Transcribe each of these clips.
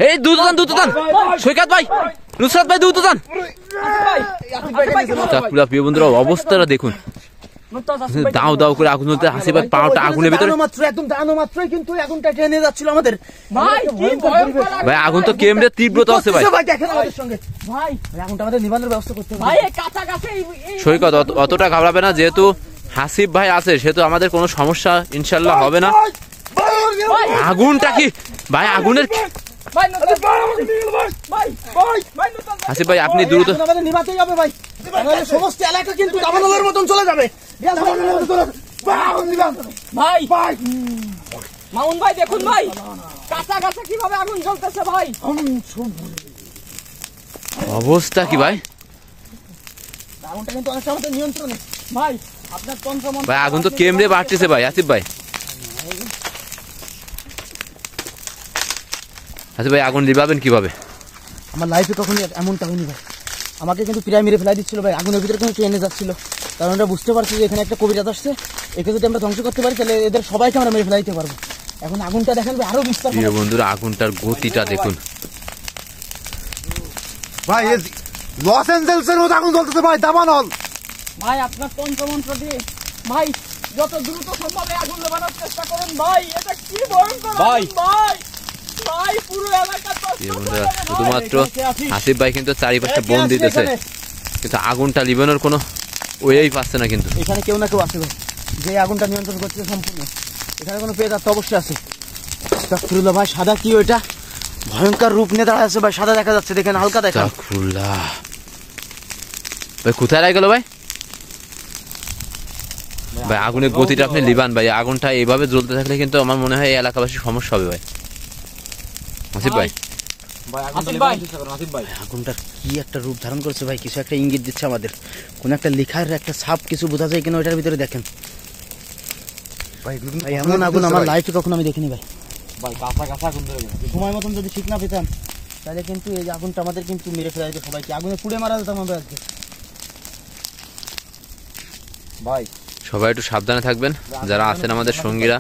এই দ্রুত যান সৈকত ভাই, নুসরাত ভাই দ্রুত যান। প্রিয় বন্ধুরা অবস্থাটা দেখুন, দাও দাও করে আগুন জ্বলতে, হাসিব ভাই পাওয়াটা আগুনের ভিতরে একদম দাঁড়ানো মাত্রই কিন্তু আগুনটা টেনে যাচ্ছিল আমাদের। ভাই আগুন তো কেমনে তীব্রতা আছে ভাই। দেখেন আমাদের সঙ্গে ভাই, আগুনটা আমাদের নিবানোর ব্যবস্থা করতে হবে ভাই। কাছাকাছি সৈকত অতটা ঘাবড়াবে না, যেহেতু হাসিব ভাই আছে সেহেতু আমাদের কোনো সমস্যা ইনশাল্লাহ হবে না। আগুনটা কি ভাই, আগুনের হাসিব ভাই আপনি দ্রুত আমাদের নিভাতেই হবে ভাই, সমস্ত এলাকা কিন্তু দাবানলের মতন চলে যাবে ভাই। মামুন ভাই দেখুন ভাই, কাছাকাছি কিভাবে আগুন জ্বলতেছে ভাই। অবস্থা কি ভাই, আগুনটা কিন্তু অনেকটা আমাদের নিয়ন্ত্রণে ভাই। আপনার তন্ত্রমন্ত্র ভাই আগুন তো কেমনে বাড়তেছে ভাই। আসিফ ভাই ভাই আগুন নিভাবেন কিভাবে? আমার লাইফে কখনো এমনটা হয়নি ভাই, আমাকে কিন্তু প্রায় মেরে ফেলাই দিচ্ছিল ভাই, আগুনের ভিতরে কিন্তু ট্রেনে যাচ্ছিল। কারণ আমরা বুঝতে পারছি যে এখানে একটা কবিরাজ আসছে, একে যদি আমরা ধ্বংস করতে পারি তাহলে এদের সবাইকে আমরা মেরে ফেলাইতে পারবো। এখন আগুনটা দেখেন ভাই, আরো বিস্তার। প্রিয় বন্ধুরা আগুনটার গতিটা দেখুন ভাই, লস অ্যাঞ্জেলসের মতো আগুন জ্বলতেছে ভাই, দাবানল ভাই। আপনার তন্ত্রমন্ত্র দিয়ে ভাই যত দ্রুত সম্ভব আগুন নেভানোর চেষ্টা করুন ভাই। এটা কি ভয়ঙ্কর ভাই ভাই ভাই, পুরো এলাকা শুধুমাত্র হাসিব ভাই কিন্তু চারিপাশে বোম দিতেছে, কিন্তু আগুনটা লিবানোর কোনো ওয়েই পাচ্ছে না। কিন্তু এখানে কেউ না কেউ আছে ভাই, যে আগুনটা নিয়ন্ত্রণ করছে সম্পূর্ণ। এখানে কোনো প্রেতাত্মা অবশ্যই আছে। আস্তাগফিরুল্লাহ ভাই, সাদা কি ওইটা? ভয়ঙ্কর রূপ নিয়ে দাঁড়ায় আছে ভাই, সাদা দেখা যাচ্ছে, দেখেন হালকা দেখা। আস্তাগফিরুল্লাহ ভাই, কোথায় রাখ গেল ভাই? ভাই আগুনের গতিটা আপনি লিবান ভাই, আগুনটা এইভাবে জ্বলতে থাকলে কিন্তু আমার মনে হয় এই এলাকাবাসীর সমস্যা হবে ভাই। হাসিব ভাই আগুনটা কি একটা রূপ ধারণ করছে ভাই, কিছু একটা ইঙ্গিত দিচ্ছে আমাদের, কোন একটা লেখার একটা ছাপ কিছু বোঝা যায় কিনা ওইটার ভিতরে। দেখেন ভাই, এমন আগুন আমার লাইফে কখনো আমি দেখিনি ভাই। সময় মতন যদি ঠিক না পেতাম তাহলে কিন্তু এই আগুনটা আমাদের কিন্তু মেরে ফেলা যেত সবাইকে, আগুনে পুড়ে মারা যেতাম আমরা আজকে ভাই। সবাই একটু সাবধানে থাকবেন যারা আছেন আমাদের সঙ্গীরা,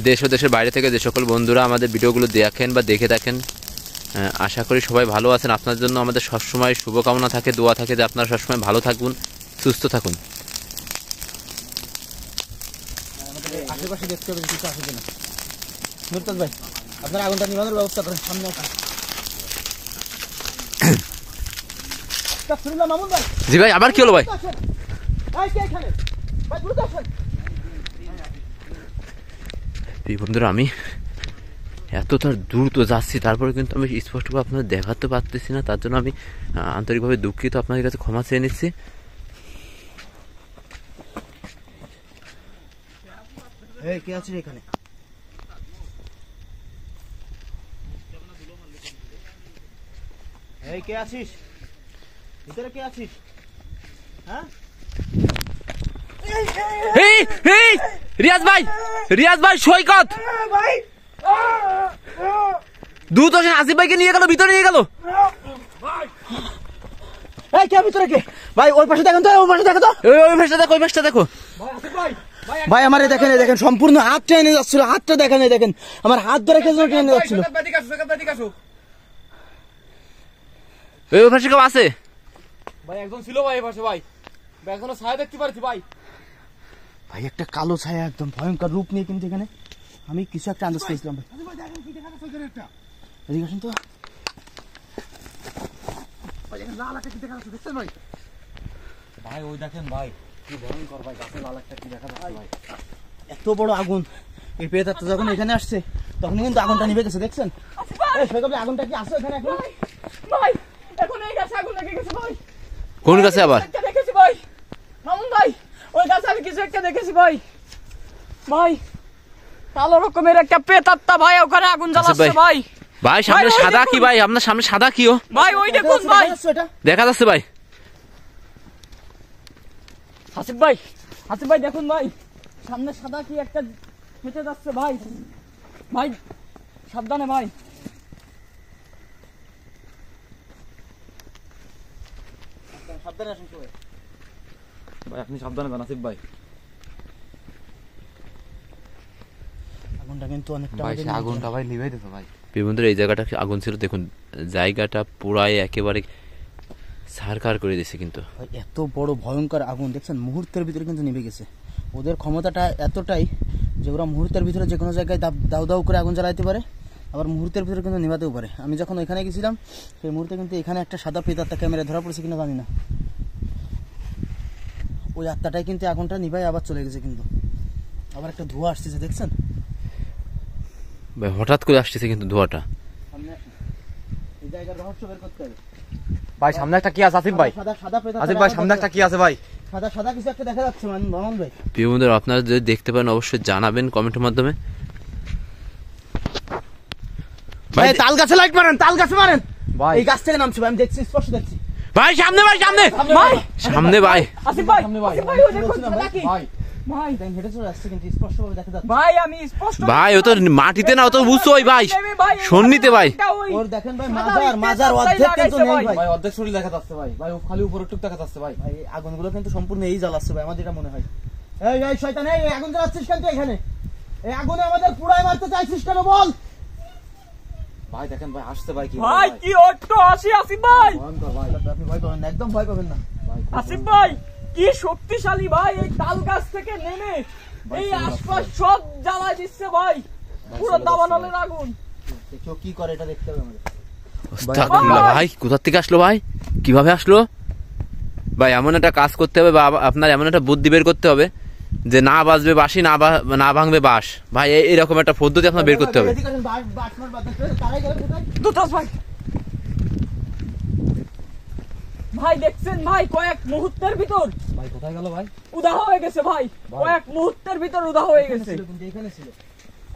দেশ ও দেশের বাইরে থেকে যে সকল বন্ধুরা আমাদের ভিডিওগুলো দেখেন বা দেখে থাকেন, আশা করি সবাই ভালো আছেন। আপনার জন্য আমাদের সবসময় শুভকামনা থাকে, দোয়া থাকে যে আপনারা সবসময় ভালো থাকুন, সুস্থ থাকুন। আশেপাশে দেখতে হবে কিছু আছে কিনা। মুরতাজ ভাই আপনারা আগুনটা নিভানোর ব্যবস্থা করেন, সামনে আসুন। মামুন ভাই, জি ভাই আবার কি হলো ভাই? বন্ধুরা আমি এতটা দ্রুত যাচ্ছি, তারপরে কিন্তু আমি স্পষ্টভাবে আপনাদের দেখাতে পারতেছি না, তার জন্য আমি আন্তরিকভাবে দুঃখিত, আপনাদের কাছে ক্ষমা চেয়ে নিচ্ছি। কে আছে এখানে? কে আছিস ভিতরে? কে আছিস? হ্যাঁ রিয়াজ ভাই সৈকত দ্রুত আসিফ ভাইকে নিয়ে গেল, ভিতরে নিয়ে গেল। কে ভিতরে কে? ভাই ওই পাশে দেখেন তো, ওই পাশে দেখো তো, ওই পাশটা দেখো। ভাই আমার দেখেন সম্পূর্ণ হাত টেনে যাচ্ছিল, হাতটা দেখেন, দেখেন আমার হাত ধরে কে টেনে যাচ্ছিল। ওই পাশে কেউ আছে ভাই? একজন ছিল ভাই এই পাশে ভাই, এখনো ছায়া দেখতে পাচ্ছি ভাই। ভাই একটা কালো ছায়া একদম ভয়ঙ্কর রূপ নিয়ে কিন্তু এখানে আমি কিছু একটা আন্দাজ পেয়েছিলাম ভাই। এদিকে আসুন তো ভাই, ওই দেখেন ভাই কি ভয়ঙ্কর ভাই, গাছে লাল একটা কি দেখা যাচ্ছে ভাই। এত বড় আগুন, এই প্রেতাত্মা যখন এখানে আসছে তখন কিন্তু আগুনটা নিভে গেছে, দেখছেন? আগুনটা কি আছে এখানে এখন? ভাই এখন এই গাছে আগুন লেগে গেছে ভাই। কোন গাছে আবার? দেখেছি ভাই মামুন ভাই, ওই গাছে আমি কিছু একটা দেখেছি ভাই। ভাই কালো রকমের একটা প্রেতাত্মা ভাই ওখানে আগুন জ্বালাচ্ছে ভাই। ভাই সামনে সাদা কি ভাই? আপনার সামনে সাদা কি? ভাই ওই দেখুন ভাই, দেখা যাচ্ছে ভাই। হাসিব ভাই দেখুন ভাই, সামনে সাদা কি একটা হেঁটে যাচ্ছে ভাই। ভাই সাবধানে ভাই। সাবধানে আসুন সবাই। ভাই আপনি সাবধানে যান আসিফ ভাই। আগুনটা কিন্তু অনেকটা ভাই আমাদের সে আগুনটা ভাই নিভাই দিত ভাই। প্রিয় বন্ধুরা এই জায়গাটা আগুন ছিল, দেখুন জায়গাটা পুরাই একেবারে ছারখার করে দিয়েছে কিন্তু। ভাই এত বড় ভয়ঙ্কর আগুন দেখছেন, মুহূর্তের ভিতরে কিন্তু নিভে গেছে। ওদের ক্ষমতাটা এতটাই যে ওরা মুহূর্তের ভিতরে যে কোনো জায়গায় দাউ দাউ করে আগুন জ্বালাইতে পারে, আবার মুহূর্তের ভিতরে কিন্তু নিভাতেও পারে। আমি যখন ওইখানে গেছিলাম সেই মুহূর্তে কিন্তু এখানে একটা সাদা প্রেতাত্মা ক্যামেরায় ধরা পড়েছে কিনা জানি না, ওই আত্মাটাই কিন্তু আগুনটা নিভাই আবার চলে গেছে কিন্তু। আবার একটা ধোঁয়া আসতেছে দেখছেন ভাই, হঠাৎ করে আসতেছে কিন্তু ধোঁয়াটা। সামনে এই জায়গার রহস্য বের করতে হবে ভাই সামনে একটা কি আছে আসিফ ভাই? সাদা সাদা প্রেতাত্মা আসিফ ভাই সামনে একটা কি আছে ভাই? সাদা সাদা কিছু একটা দেখা যাচ্ছে মামুন ভাই। প্রিয় বন্ধুরা আপনারা যদি দেখতে পারেন অবশ্যই জানাবেন কমেন্টের মাধ্যমে। ভাই তাল গাছে লাইট মারেন, তাল গাছে মারেন ভাই এই গাছ থেকে নামছে ভাই, আমি দেখছি, স্পষ্ট দেখছি ভাই সামনে, ভাই সামনে, ভাই সামনে ভাই। আসিফ ভাই, সামনে ভাই। আসিফ ভাই ওই দেখুন সাদা কি? ভাই ভাই টাইম হেঁটে চলে আসছে কিন্তু স্পষ্ট ভাবে দেখা যাচ্ছে। ভাই আমি স্পষ্ট ভাই ও তো মাটিতে না, ও তো বুঝছো ওই ভাই সন্নিতে ভাই। ওর দেখেন ভাই মাজার অর্ধেক কিন্তু নেই ভাই। ভাই অর্ধেক শরীর দেখা যাচ্ছে ভাই। ভাই ও খালি উপরে টুক দেখা যাচ্ছে ভাই। ভাই এই আগুনগুলো কিন্তু সম্পূর্ণ এই জ্বালাচ্ছে ভাই, আমার যেটা মনে হয়। এই এই শয়তান, এই আগুন জ্বালাচ্ছিস কেন তুই এখানে? এই আগুনে আমাদের পুরাই মারতে চাইছিস কেন বল? ভাই দেখেন ভাই আসছে ভাই কি ভাই কি অট্ট আসি আসিফ ভাই, ভয়ঙ্কর ভাই। আপনি ভয় পাবেন না, একদম ভয় পাবেন না। আসিফ ভাই কি শক্তিশালী ভাই, এই তাল গাছ থেকে নেমে এই আশপাশ সব জ্বালা দিচ্ছে ভাই, পুরো দাবানলের আগুন। কেউ কি করে এটা দেখতে হবে আমাদের। আস্তাগফিরুল্লাহ ভাই, কোথা থেকে আসলো ভাই, কিভাবে আসলো ভাই? এমন একটা কাজ করতে হবে বা আপনার এমন একটা বুদ্ধি বের করতে হবে যে না বাজবে বাঁশি, না ভাঙবে বাঁশ। ভাই এরকম একটা পদ্ধতি আপনার বের করতে হবে। এদিকে আসেন, বাটমার বাদ দিয়ে তারাই গেলে কোথায়? দুটাস ভাই, ভাই দেখছেন ভাই কয়েক মুহূর্তের ভিতর ভাই কোথায় গেল ভাই? উদাহ হয়ে গেছে ভাই, কয়েক মুহূর্তের ভিতর উদাহ হয়ে গেছে। ছিল কিন্তু এখানে ছিল।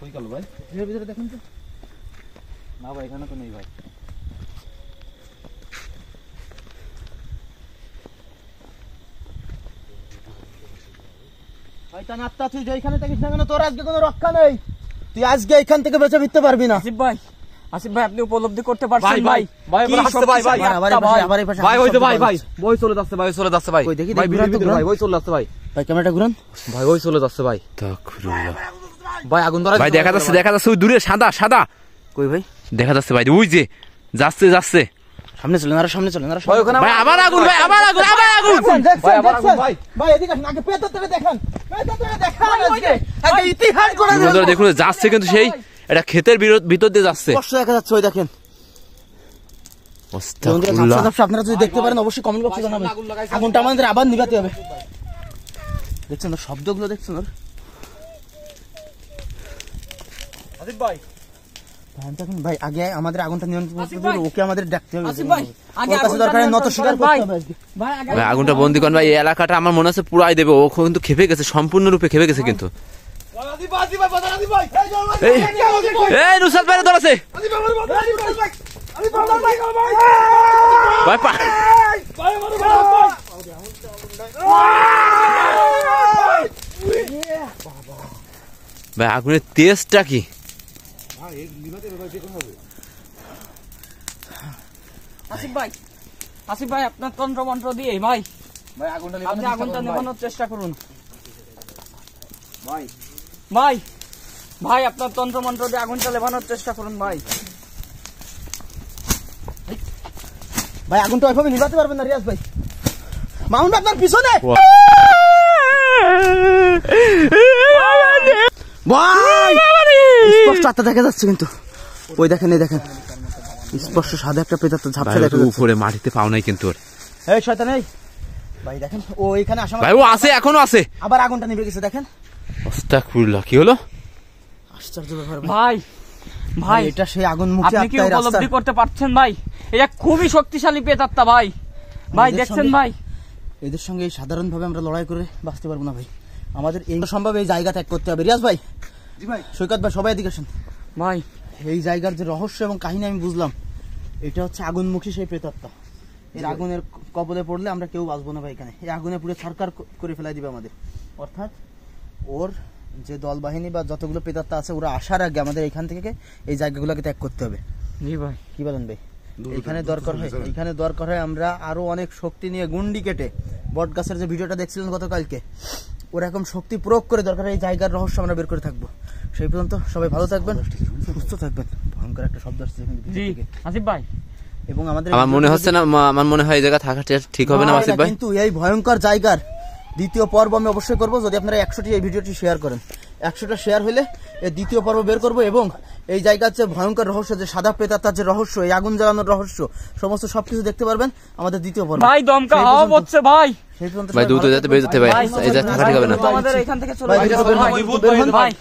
কই গেল ভাই? এর ভিতরে দেখেন তো। না ভাই এখানে তো নেই ভাই। শয়তান আত্মা, তুই যেখানে থাকিস না কেন তোর আজকে কোনো রক্ষা নেই। তুই আজকে এখান থেকে বেঁচে ফিরতে পারবি না। আসিফ ভাই, আসিফ ভাই আপনি উপলব্ধি করতে পারছেন ভাই, ভাই? ভাই, কি আবার আসছে ভাই, ভাই, শক্তিশালী আবার আত্মা ভাই। আবার এই পাশে ভাই ওই তো ভাই শব্দ ভাই পাচ্ছি। ওই চলে যাচ্ছে ভাই, ওই চলে যাচ্ছে ভাই। কই দেখি, ভাই দেখি, ভিডিও ঘুরান তো, ভিতরে ভাই ঘুরান। ওই চলে যাচ্ছে ভাই। ভাই ক্যামেরাটা ঘুরান। ভাই ওই চলে যাচ্ছে ভাই। আস্তাগফিরুল্লাহ ভাই আগুন ধরা ভাই, দেখা যাচ্ছে, দেখা যাচ্ছে ওই দূরে সাদা সাদা কই ভাই? দেখা যাচ্ছে ভাই, ওই যে যাচ্ছে যাচ্ছে সামনে চলেন, আরো সামনে চলেন, আরো ভাই ওখানে ভাই। আবার আগুন ভাই, আবার আগুন, আবার আগুন। ভাই, আবার আগুন, ভাই। ভাই এদিকে আসেন, আগে পেছন থেকে দেখেন, পেছন থেকে দেখেন আজকে। আগে ইতিহাস করে দেন। বন্ধুরা দেখুন যাচ্ছে কিন্তু সেই এটা ক্ষেতের ভিতর দিয়ে যাচ্ছে। স্পষ্ট দেখা যাচ্ছে, ওই দেখেন। বন্ধুরা, আস্তাগফিরুল্লাহ ঝাপসা ঝাপসা আপনারা যদি দেখতে পারেন অবশ্যই কমেন্ট বক্সে জানাবেন। আগুনটা আমাদের আবার নিভাতে হবে। দেখছেন ওর শব্দগুলো, দেখছেন ওর। আসিফ ভাই দেখুন ভাই, আগে আমাদের আগুনটা নিয়ন্ত্রণ করতে আসিফ হবে, ভাই। ওকে আমাদের ডাকতে হবে। আসিফ ভাই, আগে ওর কাছে আগুনটা দরকার নত নিয়ন্ত্রণ স্বীকার করেন ভাই। করতে হবে আজকে। ভাই আগে ভাই আগুনটা বন্দি করেন ভাই, এই এলাকাটা আমার মনে হচ্ছে পুরাই দেবে। ও কিন্তু খেপে গেছে, সম্পূর্ণরূপে খেপে গেছে কিন্তু। আসিফ ভাই, আসিফ ভাই, বাজার আসিফ ভাই। এই এই নুসরাত ভাই ধরেছে ভাই, ভাই আগুনের তেজটা কি? আসিফ ভাই, আসিফ ভাই আপনার তন্ত্র মন্ত্র দিয়ে ভাই ভাই আগুনটা আপনি আগুনটা নেভানোর চেষ্টা করুন। ভাই ভাই, ভাই আপনার তন্ত্র মন্ত্র দিয়ে আগুনটা নেভানোর চেষ্টা করুন ভাই। ভাই আগুনটা ওইভাবে নিভাতে পারবেন না রিয়াজ ভাই। মামুন আপনার পিছনে ভাই, স্পষ্ট আত্মা দেখা যাচ্ছে কিন্তু। ওই দেখেন, এই দেখেন স্পষ্ট সাদা একটা প্রেতাত্মা ঝাপসা ভাই দেখা ও তো যাচ্ছে। উপরে মাটিতে পাও নাই কিন্তু ওর। এই শয়তান, এই ভাই দেখেন ও এখানে আসা ভাই ও আছে, এখনো আছে। আবার আগুনটা নিভে গেছে দেখেন। আস্তাগফিরুল্লাহ, কি হলো? আশ্চর্য ব্যাপার ভাই। ভাই, ভাই এটা সেই আগুনমুখী আপনি কি আত্মার রাস্তা। উপলব্ধি করতে পারছেন ভাই? এটা খুবই শক্তিশালী প্রেতাত্মা ভাই। ভাই এদের দেখছেন সঙ্গে- ভাই, এদের সঙ্গে এই সাধারণভাবে আমরা লড়াই করে বাঁচতে পারবো না ভাই। আমাদের এই সম্ভব এই জায়গা ত্যাগ করতে হবে। রিয়াজ ভাই, জি ভাই। সৈকত ভাই, সবাই এদিকে আসেন। ভাই এই জায়গার যে রহস্য এবং কাহিনী আমি বুঝলাম, এটা হচ্ছে আগুনমুখী সেই প্রেতাত্মা। এর আগুনের কবলে পড়লে আমরা কেউ বাঁচবো না ভাই। এখানে এই আগুনে পুরো সরকার করে ফেলাই দিবে আমাদের। অর্থাৎ ওর যে দল বাহিনী বা যতগুলো প্রেতাত্মা আছে, ওরা আসার আগে আমাদের এখান থেকে এই জায়গাগুলোকে ত্যাগ করতে হবে। জি ভাই, কি বলেন ভাই? এখানে দরকার হয় আমরা আরো অনেক শক্তি নিয়ে গুন্ডি কেটে, বট গাছের যে ভিডিওটা দেখছিলেন গতকালকে, ওরকম শক্তি প্রয়োগ করে দরকার এই জায়গার রহস্য আমরা বের করে থাকবো। সেই পর্যন্ত সবাই ভালো থাকবেন, সুস্থ থাকবেন। ভয়ঙ্কর একটা শব্দ আসছে এখান জি থেকে। আসিফ ভাই, এবং আমাদের আমার মনে হচ্ছে না, আমার মনে হয় এই জায়গা থাকা ঠিক হবে না আসিফ ভাই। কিন্তু এই ভয়ঙ্কর জায়গার দ্বিতীয় পর্ব আমি অবশ্যই করবো, যদি আপনারা 100টি এই ভিডিওটি শেয়ার করেন। 100টা শেয়ার হলে এই দ্বিতীয় পর্ব বের করবো, এবং এই জায়গার যে ভয়ঙ্কর রহস্য, যে সাদা প্রেতাত্মার যে রহস্য, এই আগুন জ্বালানোর রহস্য, সমস্ত সবকিছু দেখতে পারবেন আমাদের দ্বিতীয় পর্ব। ভাই দমকা হাওয়া হচ্ছে ভাই, সেই পর্যন্ত ভাই দ্রুত যাতে বের যেতে ভাই, এই জায়গা থাকা ঠিক হবে না। আমাদের এখান থেকে চলে ভাই, যেতে হবে ভাই, ভাই।